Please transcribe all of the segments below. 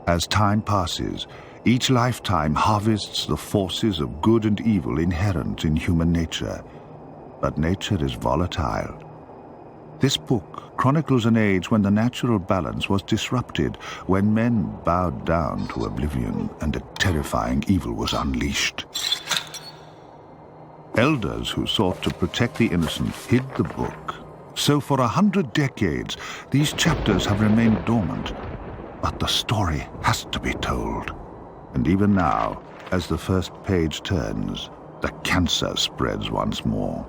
As time passes, each lifetime harvests the forces of good and evil inherent in human nature. But nature is volatile. This book chronicles an age when the natural balance was disrupted, when men bowed down to oblivion and a terrifying evil was unleashed. Elders who sought to protect the innocent hid the book. So for 100 decades, these chapters have remained dormant. But the story has to be told. And even now, as the first page turns, the cancer spreads once more.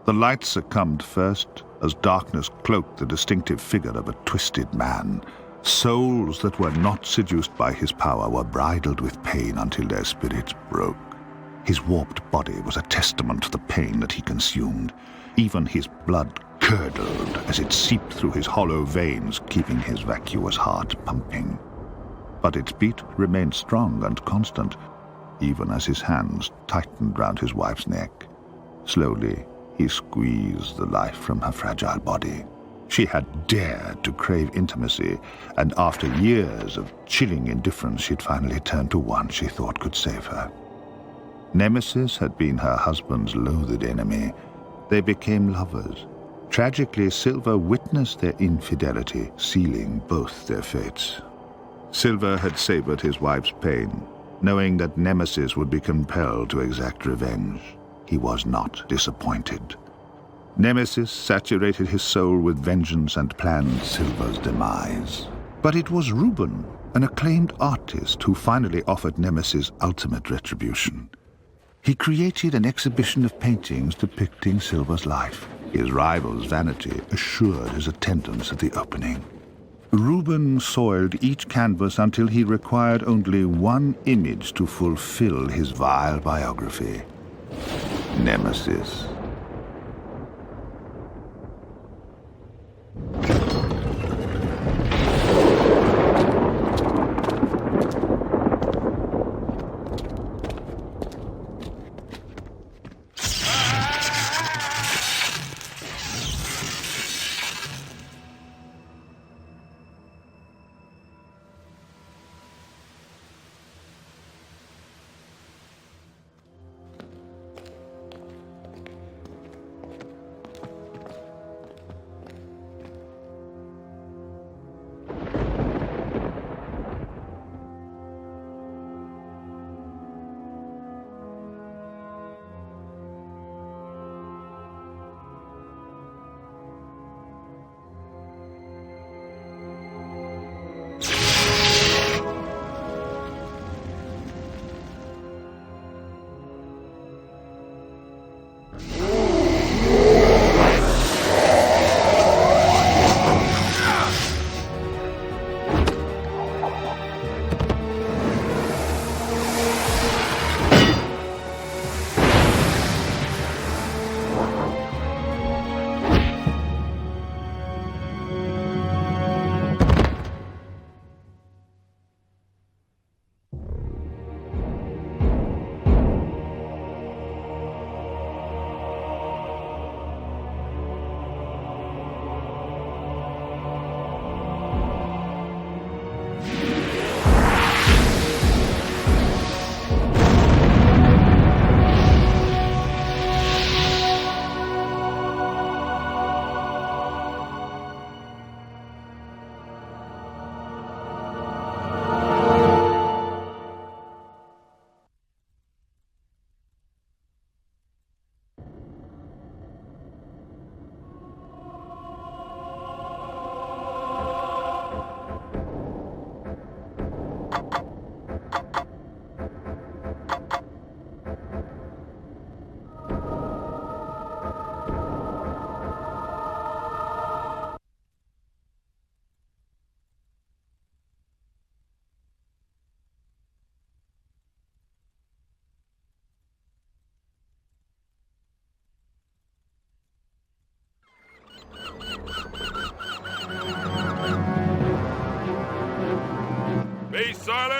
The light succumbed first, as darkness cloaked the distinctive figure of a twisted man. Souls that were not seduced by his power were bridled with pain until their spirits broke. His warped body was a testament to the pain that he consumed. Even his blood curdled as it seeped through his hollow veins, keeping his vacuous heart pumping. But its beat remained strong and constant, even as his hands tightened round his wife's neck. Slowly, he squeezed the life from her fragile body. She had dared to crave intimacy, and after years of chilling indifference, she'd finally turned to one she thought could save her. Nemesis had been her husband's loathed enemy. They became lovers. Tragically, Silver witnessed their infidelity, sealing both their fates. Silver had savored his wife's pain, knowing that Nemesis would be compelled to exact revenge. He was not disappointed. Nemesis saturated his soul with vengeance and planned Silver's demise. But it was Reuben, an acclaimed artist, who finally offered Nemesis ultimate retribution. He created an exhibition of paintings depicting Silver's life. His rival's vanity assured his attendance at the opening. Reuben soiled each canvas until he required only one image to fulfill his vile biography: Nemesis.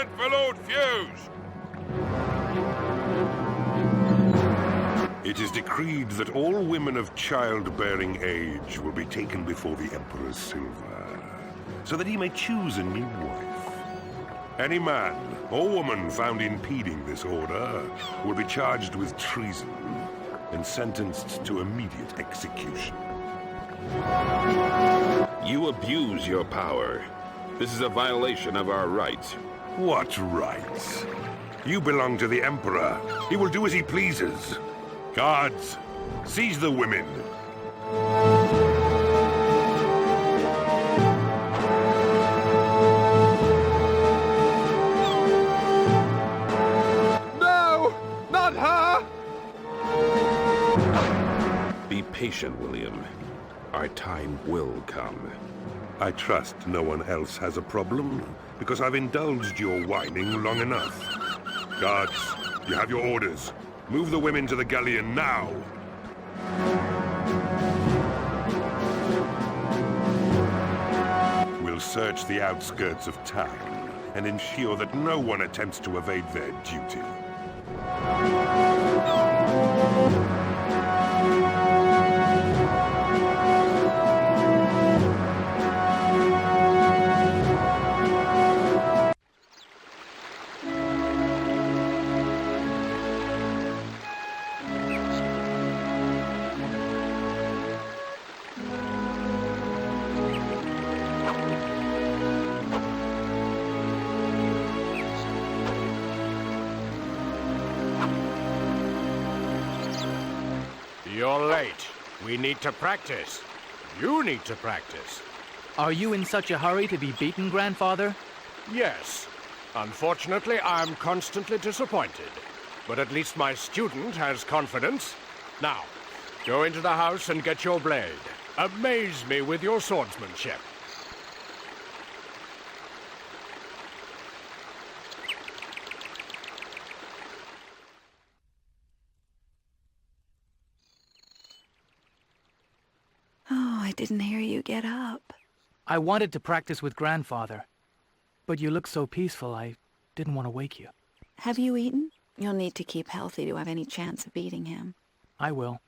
Send for Lord Fuse! It is decreed that all women of childbearing age will be taken before the Emperor's silver, so that he may choose a new wife. Any man or woman found impeding this order will be charged with treason and sentenced to immediate execution. You abuse your power. This is a violation of our rights. What rights? You belong to the Emperor. He will do as he pleases. Guards, seize the women. No! Not her! Be patient, William. Our time will come. I trust no one else has a problem, because I've indulged your whining long enough. Guards, you have your orders. Move the women to the galleon now! We'll search the outskirts of town and ensure that no one attempts to evade their duty. You're late. We need to practice. You need to practice. Are you in such a hurry to be beaten, Grandfather? Yes. Unfortunately, I'm constantly disappointed. But at least my student has confidence. Now, go into the house and get your blade. Amaze me with your swordsmanship. Oh, I didn't hear you get up. I wanted to practice with Grandfather, but you look so peaceful, I didn't want to wake you. Have you eaten? You'll need to keep healthy to have any chance of beating him. I will.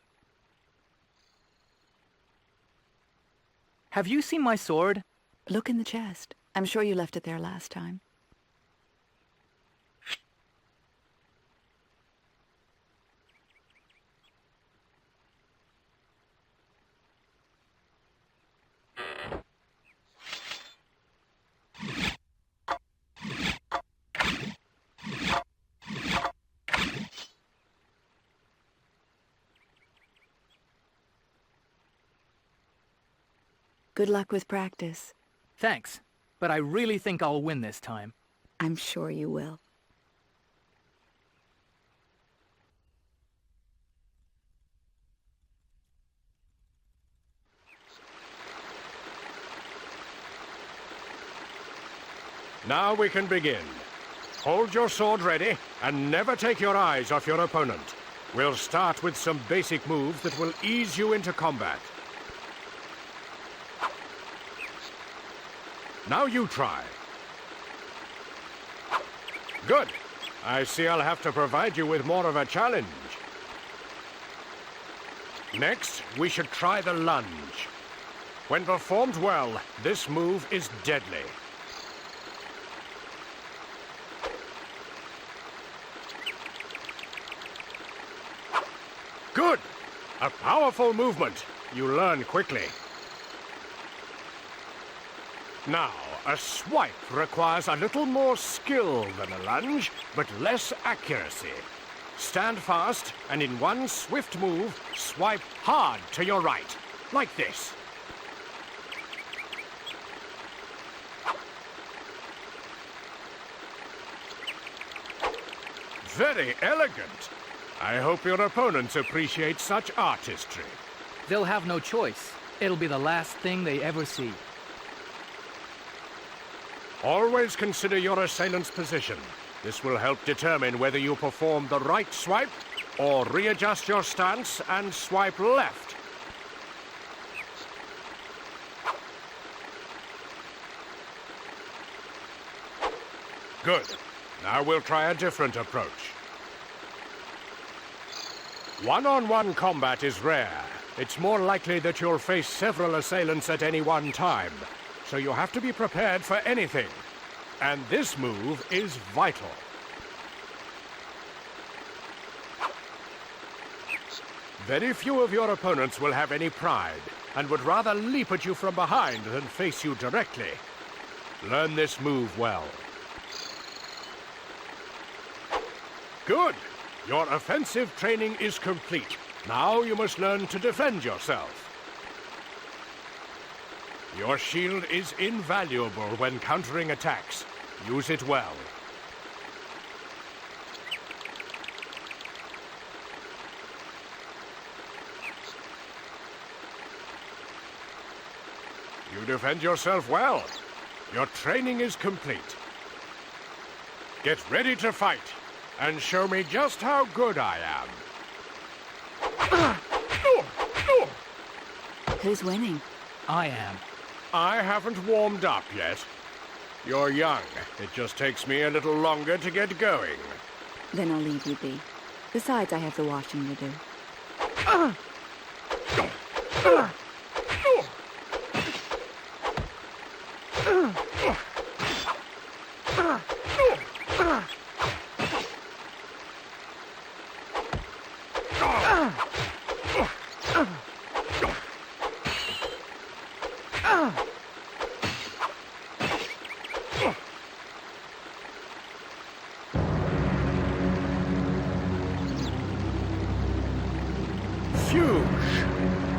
Have you seen my sword? Look in the chest. I'm sure you left it there last time. Good luck with practice. Thanks, but I really think I'll win this time. I'm sure you will. Now we can begin. Hold your sword ready and never take your eyes off your opponent. We'll start with some basic moves that will ease you into combat. Now you try. Good. I see I'll have to provide you with more of a challenge. Next, we should try the lunge. When performed well, this move is deadly. Good! A powerful movement. You learn quickly. Now, a swipe requires a little more skill than a lunge, but less accuracy. Stand fast, and in one swift move, swipe hard to your right, like this. Very elegant. I hope your opponents appreciate such artistry. They'll have no choice. It'll be the last thing they ever see. Always consider your assailant's position. This will help determine whether you perform the right swipe or readjust your stance and swipe left. Good. Now we'll try a different approach. One-on-one combat is rare. It's more likely that you'll face several assailants at any one time, so you have to be prepared for anything. And this move is vital. Very few of your opponents will have any pride, and would rather leap at you from behind than face you directly. Learn this move well. Good! Your offensive training is complete. Now you must learn to defend yourself. Your shield is invaluable when countering attacks. Use it well. You defend yourself well. Your training is complete. Get ready to fight, and show me just how good I am. Who's winning? I am. I haven't warmed up yet. You're young. It just takes me a little longer to get going. Then I'll leave you be. Besides, I have the washing to do.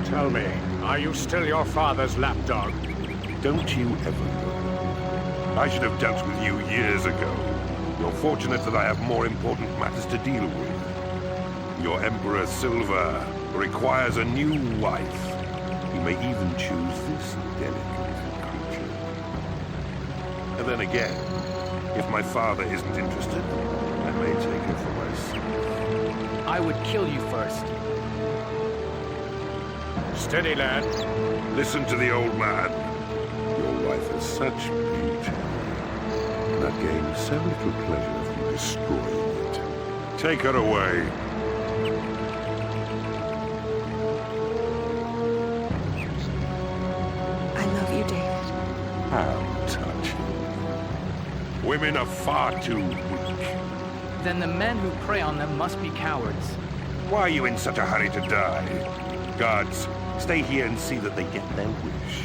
Tell me, are you still your father's lapdog? Don't you ever know. I should have dealt with you years ago. You're fortunate that I have more important matters to deal with. Your Emperor Silver requires a new wife. He may even choose this delicate little creature. And then again, if my father isn't interested, I may take her for myself. I would kill you first. Steady, lad. Listen to the old man. Your wife has such beauty. And I gain so little pleasure if you destroy it. Take her away. I love you, David. How touching. Women are far too weak. Then the men who prey on them must be cowards. Why are you in such a hurry to die? Guards, stay here and see that they get their wish.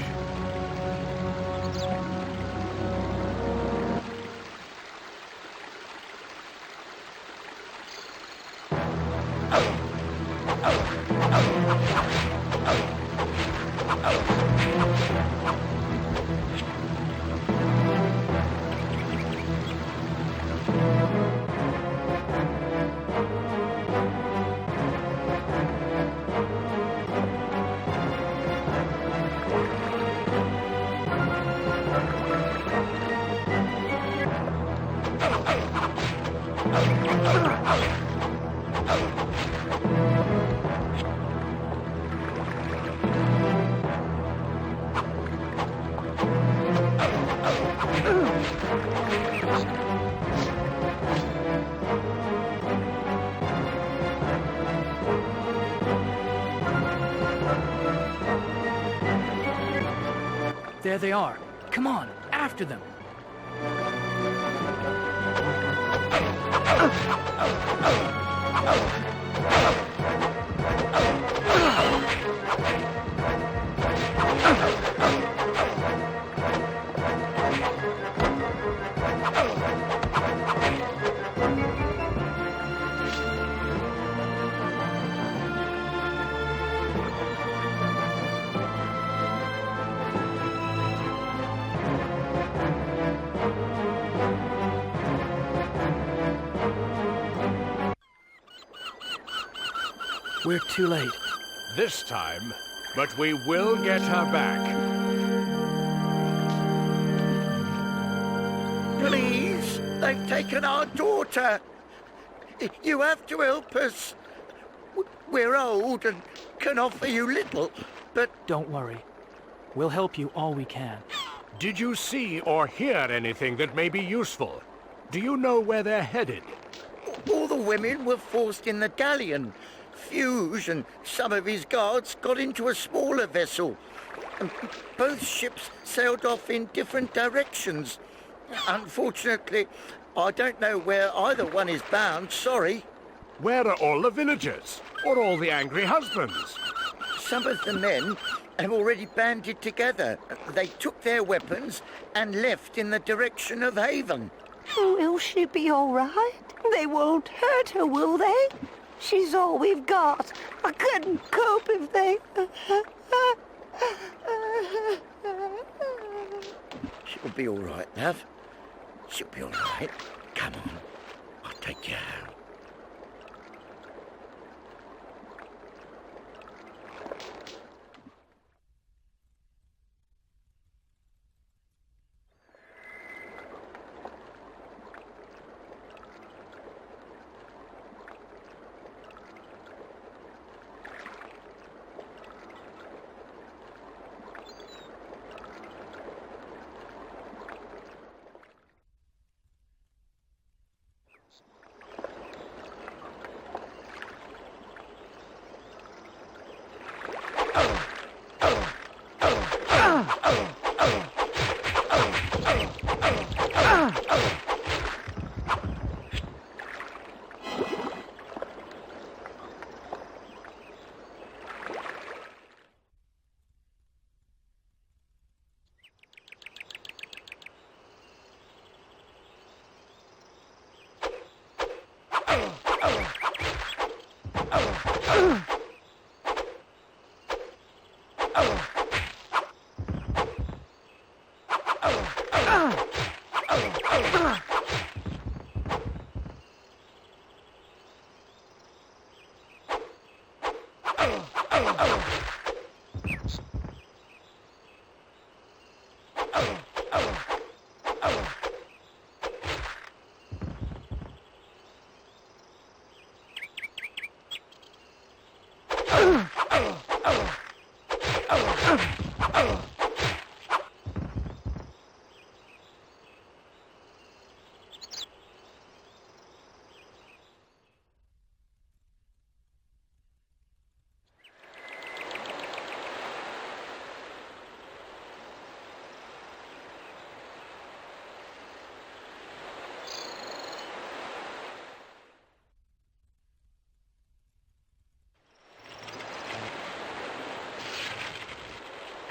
There they are. Come on, after them. We're too late. This time, but we will get her back. Please, they've taken our daughter. You have to help us. We're old and can offer you little, but... Don't worry. We'll help you all we can. Did you see or hear anything that may be useful? Do you know where they're headed? All the women were forced in the galleon. Fuse and some of his guards got into a smaller vessel. And both ships sailed off in different directions. Unfortunately, I don't know where either one is bound, sorry. Where are all the villagers? Or all the angry husbands? Some of the men have already banded together. They took their weapons and left in the direction of Haven. Will she be all right? They won't hurt her, will they? She's all we've got. I couldn't cope if they... She'll be all right, love. She'll be all right. Come on, I'll take you home.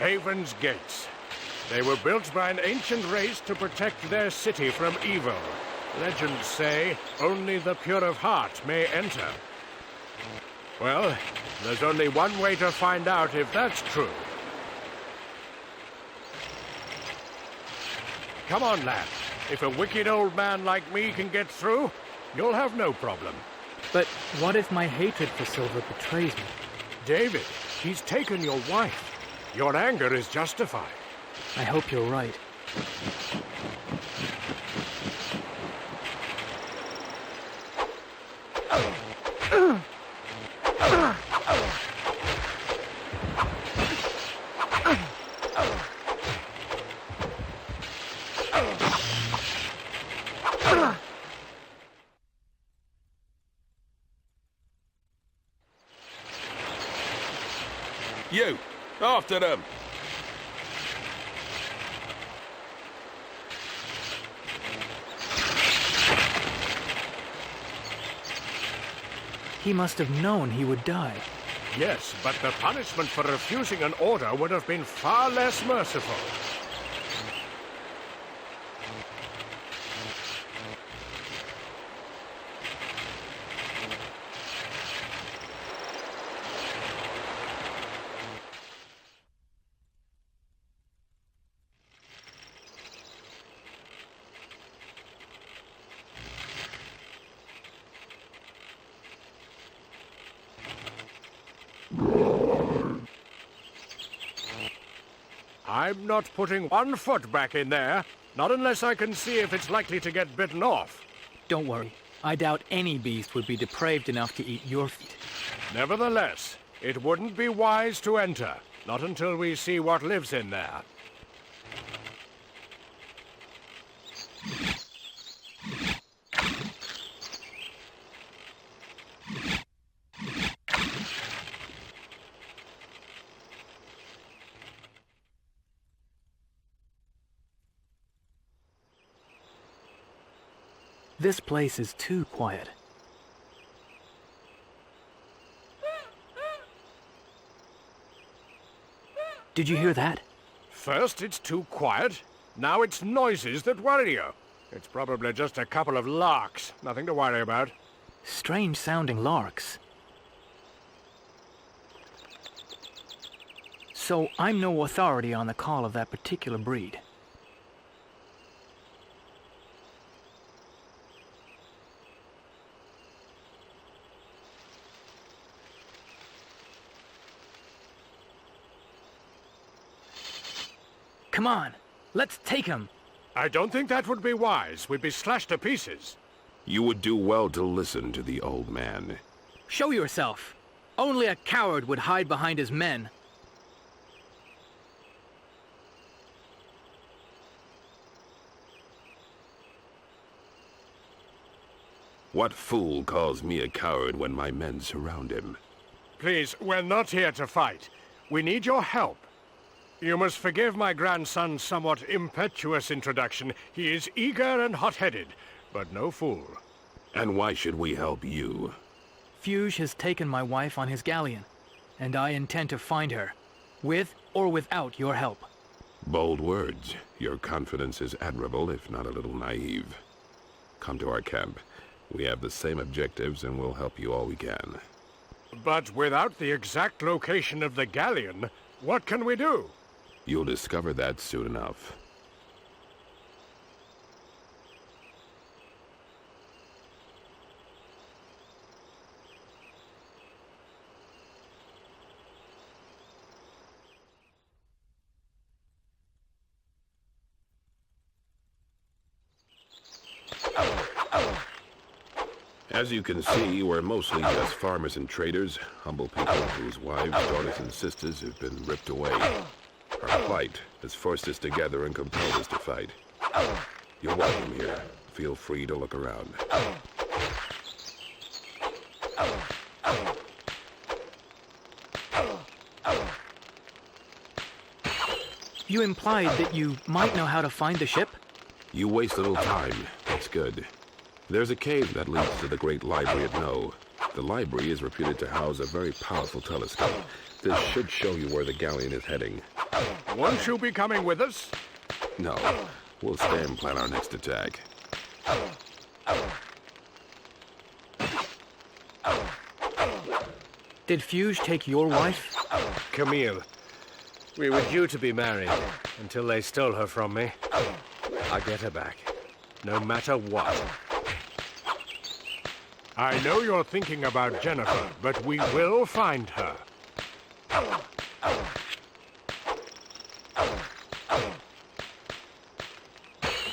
Haven's gates. They were built by an ancient race to protect their city from evil. Legends say only the pure of heart may enter. Well, there's only one way to find out if that's true. Come on, lad. If a wicked old man like me can get through, you'll have no problem. But what if my hatred for Silver betrays me? David, he's taken your wife. Your anger is justified. I hope you're right. You, after them. He must have known he would die. Yes, but the punishment for refusing an order would have been far less merciful. I'm not putting one foot back in there, not unless I can see if it's likely to get bitten off. Don't worry. I doubt any beast would be depraved enough to eat your feet. Nevertheless, it wouldn't be wise to enter, not until we see what lives in there. This place is too quiet. Did you hear that? First it's too quiet, now it's noises that worry you. It's probably just a couple of larks, nothing to worry about. Strange sounding larks. So I'm no authority on the call of that particular breed. Come on, let's take him. I don't think that would be wise. We'd be slashed to pieces. You would do well to listen to the old man. Show yourself. Only a coward would hide behind his men. What fool calls me a coward when my men surround him? Please, we're not here to fight. We need your help. You must forgive my grandson's somewhat impetuous introduction. He is eager and hot-headed, but no fool. And why should we help you? Fuge has taken my wife on his galleon, and I intend to find her, with or without your help. Bold words. Your confidence is admirable, if not a little naive. Come to our camp. We have the same objectives, and we'll help you all we can. But without the exact location of the galleon, what can we do? You'll discover that soon enough. As you can see, we're mostly just farmers and traders, humble people whose wives, daughters, and sisters have been ripped away. Our plight has forced us together and compelled us to fight. You're welcome here. Feel free to look around. You implied that you might know how to find the ship? You waste little time. That's good. There's a cave that leads to the great library at No. The library is reputed to house a very powerful telescope. This should show you where the galleon is heading. Won't you be coming with us? No. We'll stay and plan our next attack. Did Fuge take your wife? Camille. We were due to be married until they stole her from me. I get her back, no matter what. I know you're thinking about Jennifer, but we will find her.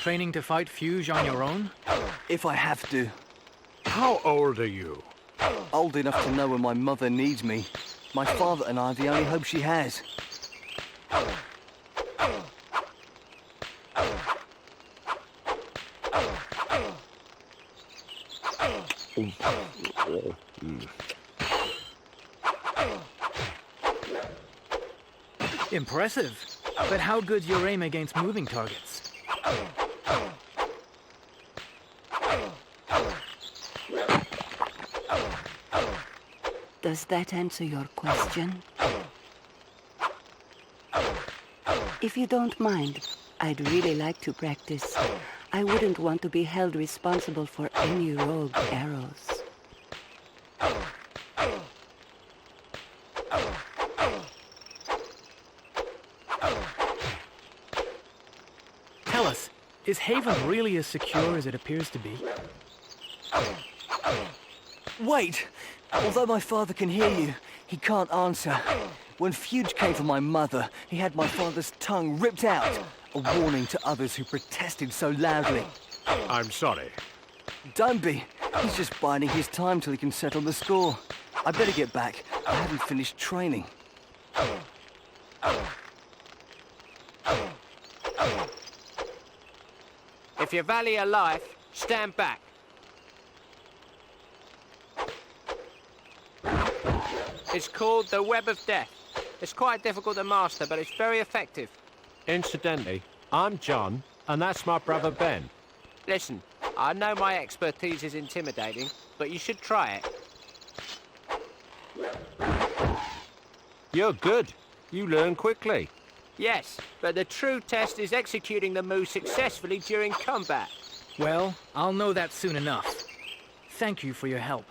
Training to fight Fuge on your own? If I have to. How old are you? Old enough to know when my mother needs me. My father and I are the only hope she has. Impressive. But how good's your aim against moving targets? Does that answer your question? If you don't mind, I'd really like to practice. I wouldn't want to be held responsible for any rogue arrows. Tell us, is Haven really as secure as it appears to be? Wait! Although my father can hear you, he can't answer. When Fuge came for my mother, he had my father's tongue ripped out. A warning to others who protested so loudly. I'm sorry. Don't be. He's just biding his time till he can settle the score. I better get back. I haven't finished training. If you value your life, stand back. It's called the Web of Death. It's quite difficult to master, but it's very effective. Incidentally, I'm John, and that's my brother Ben. Listen, I know my expertise is intimidating, but you should try it. You're good. You learn quickly. Yes, but the true test is executing the move successfully during combat. Well, I'll know that soon enough. Thank you for your help.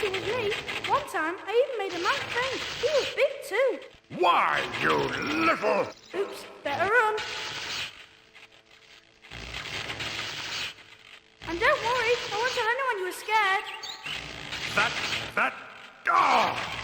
It was me. One time, I even made a man faint. He was big too. Why, you little... Oops, better run. And don't worry, I won't tell anyone you were scared. That... Oh!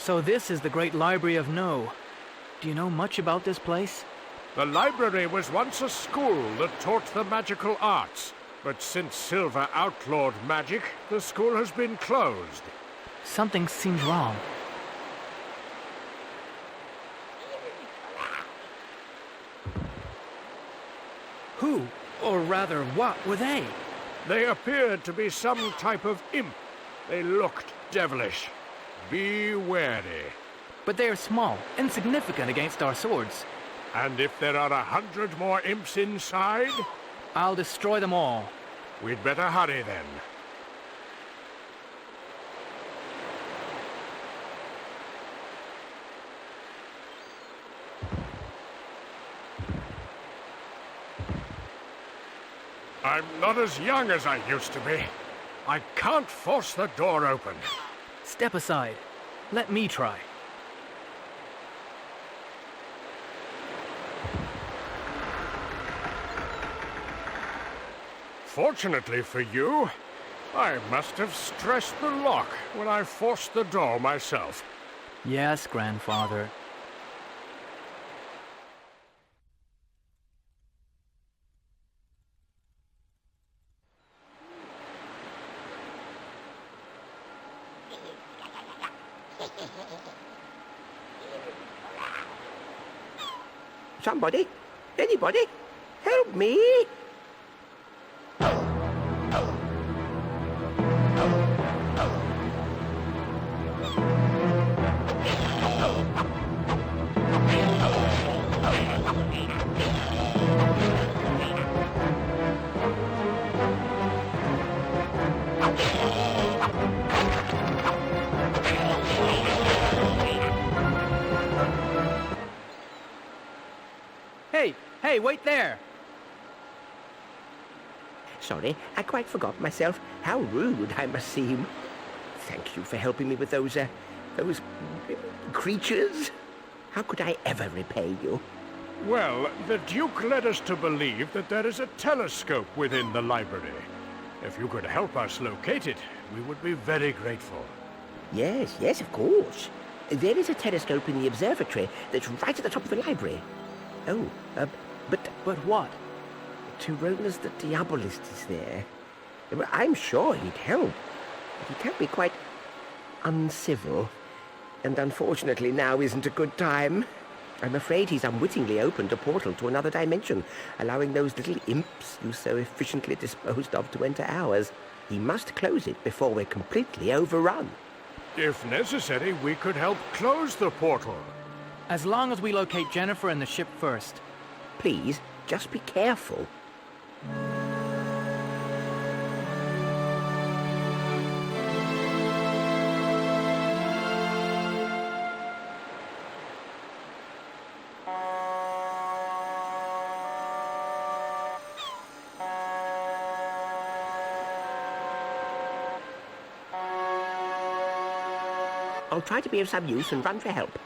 So this is the Great Library of No. Do you know much about this place? The library was once a school that taught the magical arts. But since Silver outlawed magic, the school has been closed. Something seems wrong. Who, or rather what, were they? They appeared to be some type of imp. They looked devilish. Be wary. But they are small, insignificant against our swords. And if there are 100 more imps inside? I'll destroy them all. We'd better hurry then. I'm not as young as I used to be. I can't force the door open. Step aside. Let me try. Fortunately for you, I must have stressed the lock when I forced the door myself. Yes, grandfather. Somebody? Anybody? Help me! Hey, wait there! Sorry, I quite forgot myself. How rude I must seem. Thank you for helping me with those creatures. How could I ever repay you? Well, the Duke led us to believe that there is a telescope within the library. If you could help us locate it, we would be very grateful. Yes, of course. There is a telescope in the observatory that's right at the top of the library. Oh, But what? Tyronas the Diabolist is there. I'm sure he'd help. But he can be quite uncivil. And unfortunately now isn't a good time. I'm afraid he's unwittingly opened a portal to another dimension, allowing those little imps you so efficiently disposed of to enter ours. He must close it before we're completely overrun. If necessary, we could help close the portal. As long as we locate Jennifer and the ship first. Please, just be careful. I'll try to be of some use and run for help.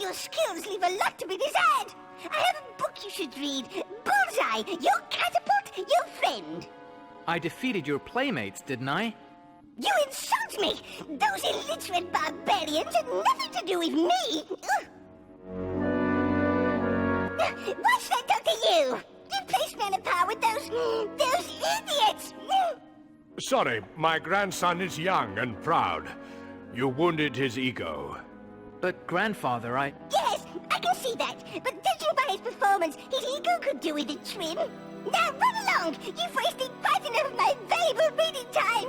Your skills leave a lot to be desired. I have a book you should read. Bullseye, your catapult, your friend. I defeated your playmates, didn't I? You insult me! Those illiterate barbarians had nothing to do with me! What's that done to you? You placed me on a par with those idiots! Sorry, my grandson is young and proud. You wounded his ego. But, Grandfather, Yes, I can see that. But judging by his performance, his ego could do with a trim. Now run along! You've wasted quite enough of my valuable reading time!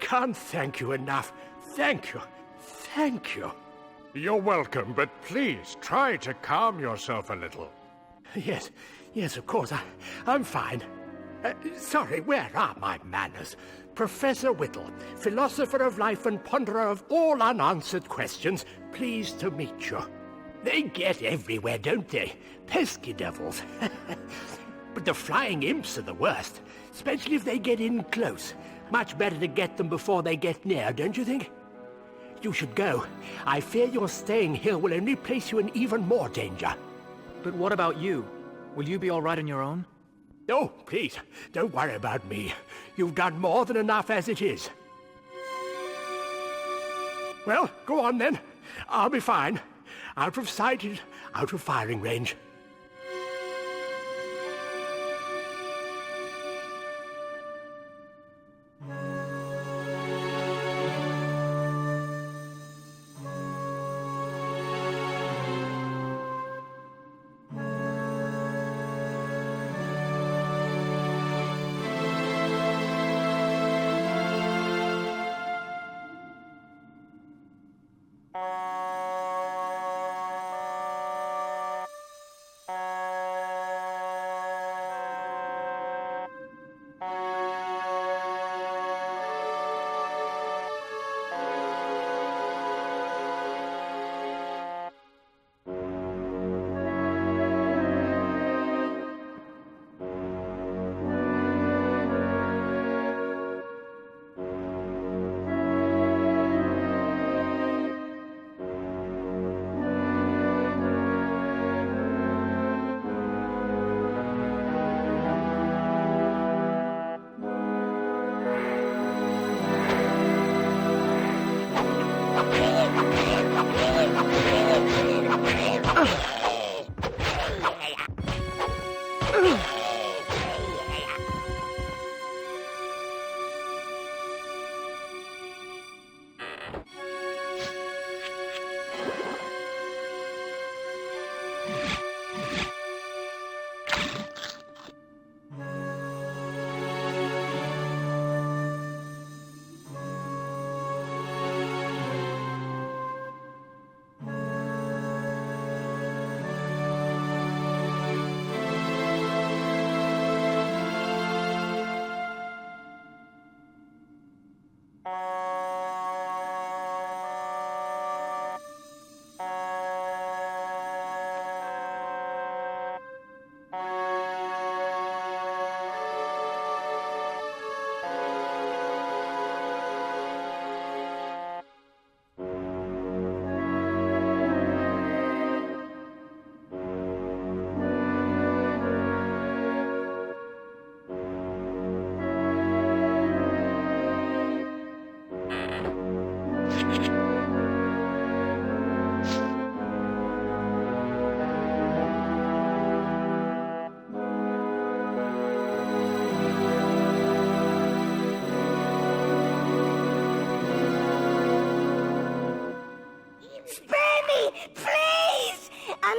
Can't thank you enough. Thank you. Thank you. You're welcome, but please try to calm yourself a little. Yes, of course. I'm fine. Sorry, where are my manners? Professor Whittle, philosopher of life and ponderer of all unanswered questions, pleased to meet you. They get everywhere, don't they? Pesky devils. But the flying imps are the worst, especially if they get in close. Much better to get them before they get near, don't you think? You should go. I fear your staying here will only place you in even more danger. But what about you? Will you be all right on your own? Oh, please, don't worry about me. You've done more than enough as it is. Well, go on then. I'll be fine. Out of sight and out of firing range.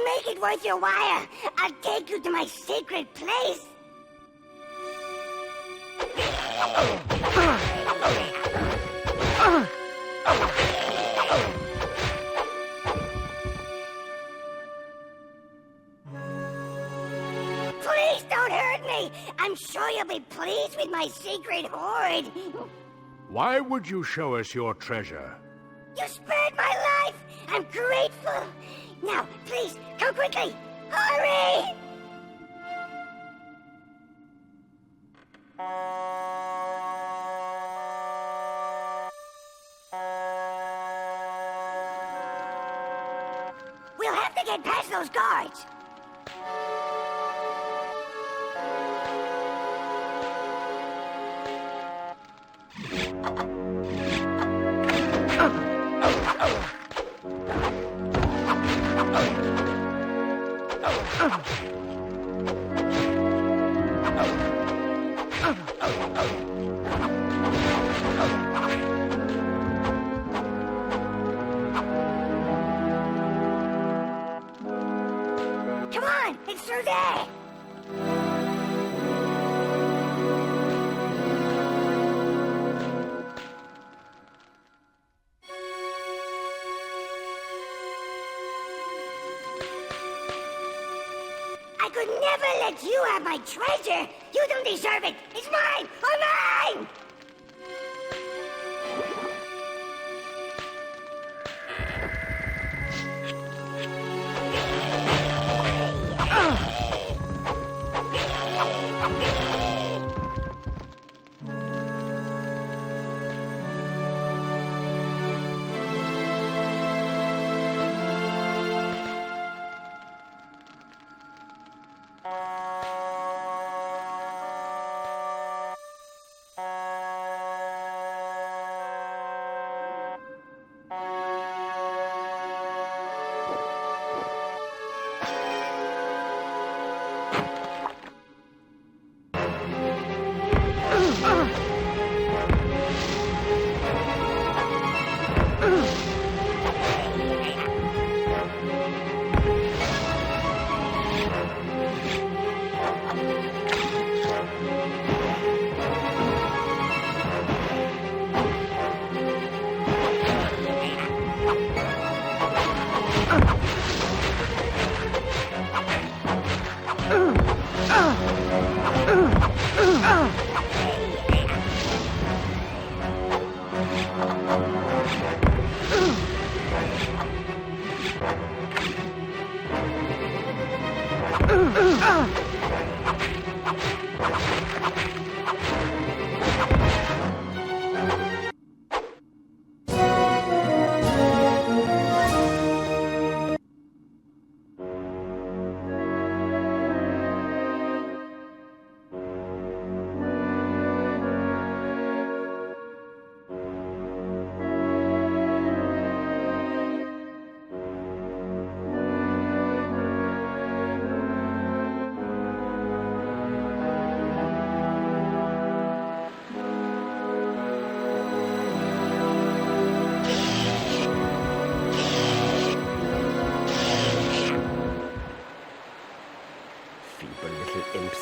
Make it worth your while. I'll take you to my secret place. Please don't hurt me. I'm sure you'll be pleased with my secret hoard. Why would you show us your treasure? You spared my life. I'm grateful. Now, please, come quickly. Hurry! get past those guards. Come on, it's through there. I could never let you have my treasure. You don't deserve it. It's mine. All mine.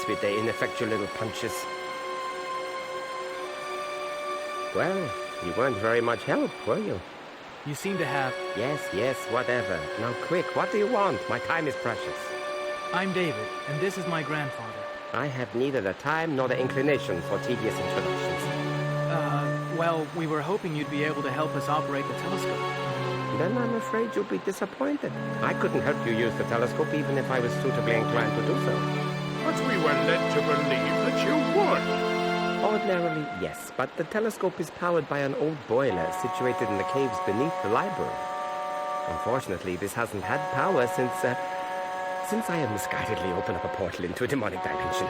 With their ineffectual little punches. Well, you weren't very much help, were you? You seem to have... Yes, whatever. Now quick, what do you want? My time is precious. I'm David, and this is my grandfather. I have neither the time nor the inclination for tedious introductions. Well, we were hoping you'd be able to help us operate the telescope. Then I'm afraid you'll be disappointed. I couldn't help you use the telescope even if I was suitably inclined to do so. But we were led to believe that you would. Ordinarily, yes, but the telescope is powered by an old boiler situated in the caves beneath the library. Unfortunately, this hasn't had power since I have misguidedly opened up a portal into a demonic dimension.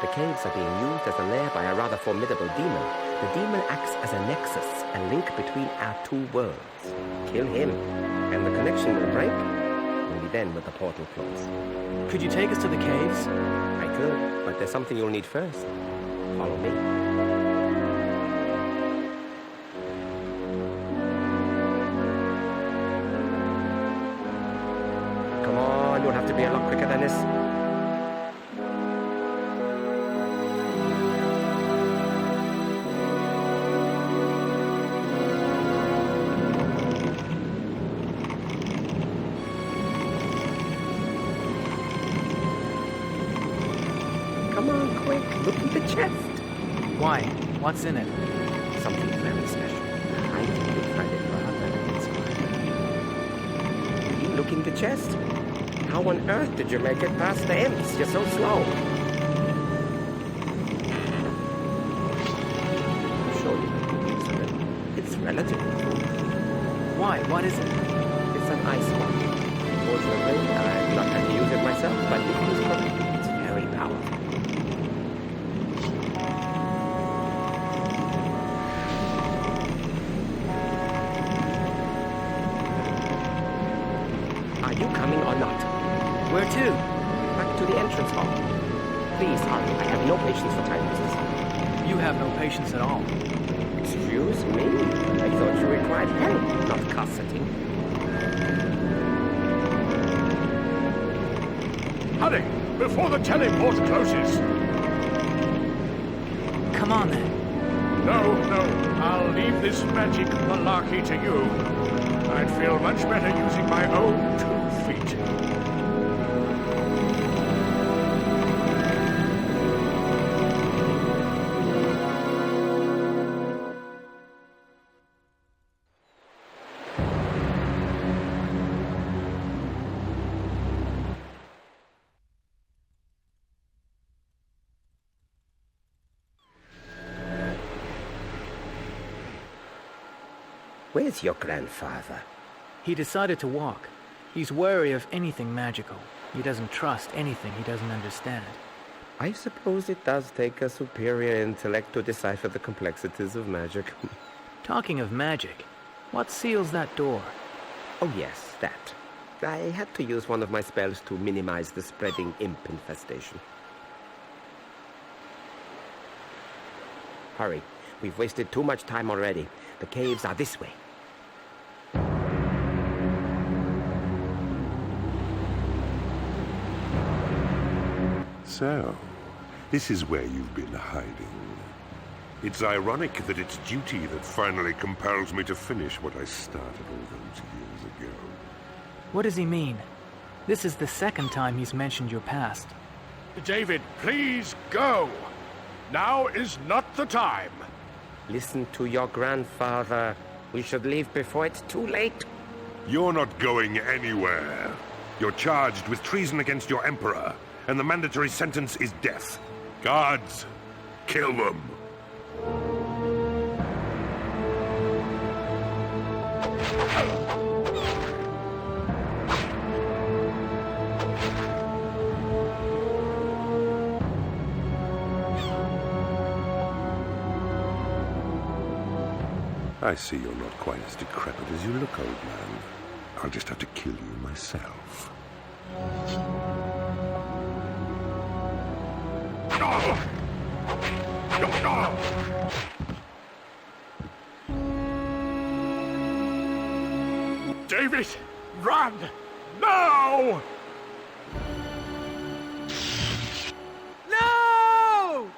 The caves are being used as a lair by a rather formidable demon. The demon acts as a nexus, a link between our two worlds. Kill him, and the connection will break. Only then will the portal close. Could you take us to the caves? I could, but there's something you'll need first. Follow me. Come on, you'll have to be a lot quicker than this. Come on, quick. Look at the chest. Why? What's in it? Something very special. I think you'll find it rather inspiring. You look in the chest? How on earth did you make it past the imps? You're so slow. I'll show you the use of it. It's relatively cool. Why? What is it? It's an ice bomb. you coming or not? Where to? Back to the entrance hall. Please, hurry. I have no patience for time wasters. You have no patience at all. Excuse me? I thought you required help, not cosseting. Hurry, before the teleport closes. Come on, then. No, I'll leave this magic malarkey to you. I'd feel much better using my own 2 feet. Where's your grandfather? He decided to walk. He's wary of anything magical. He doesn't trust anything he doesn't understand. I suppose it does take a superior intellect to decipher the complexities of magic. Talking of magic, what seals that door? Oh yes, that. I had to use one of my spells to minimize the spreading imp infestation. Hurry. We've wasted too much time already. The caves are this way. So, this is where you've been hiding. It's ironic that it's duty that finally compels me to finish what I started all those years ago. What does he mean? This is the second time he's mentioned your past. David, please go. Now is not the time. Listen to your grandfather. We should leave before it's too late. You're not going anywhere. You're charged with treason against your emperor, and the mandatory sentence is death. Guards, kill them. I see you're not quite as decrepit as you look, old man. I'll just have to kill you myself. David, run! Now! No!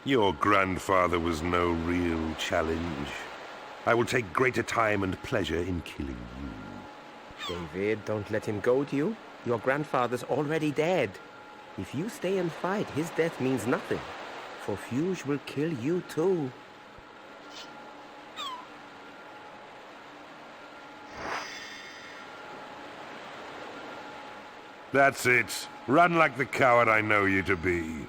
Your grandfather was no real challenge. I will take greater time and pleasure in killing you. David, don't let him goad you. Your grandfather's already dead. If you stay and fight, his death means nothing. For Fuge will kill you too. That's it. Run like the coward I know you to be.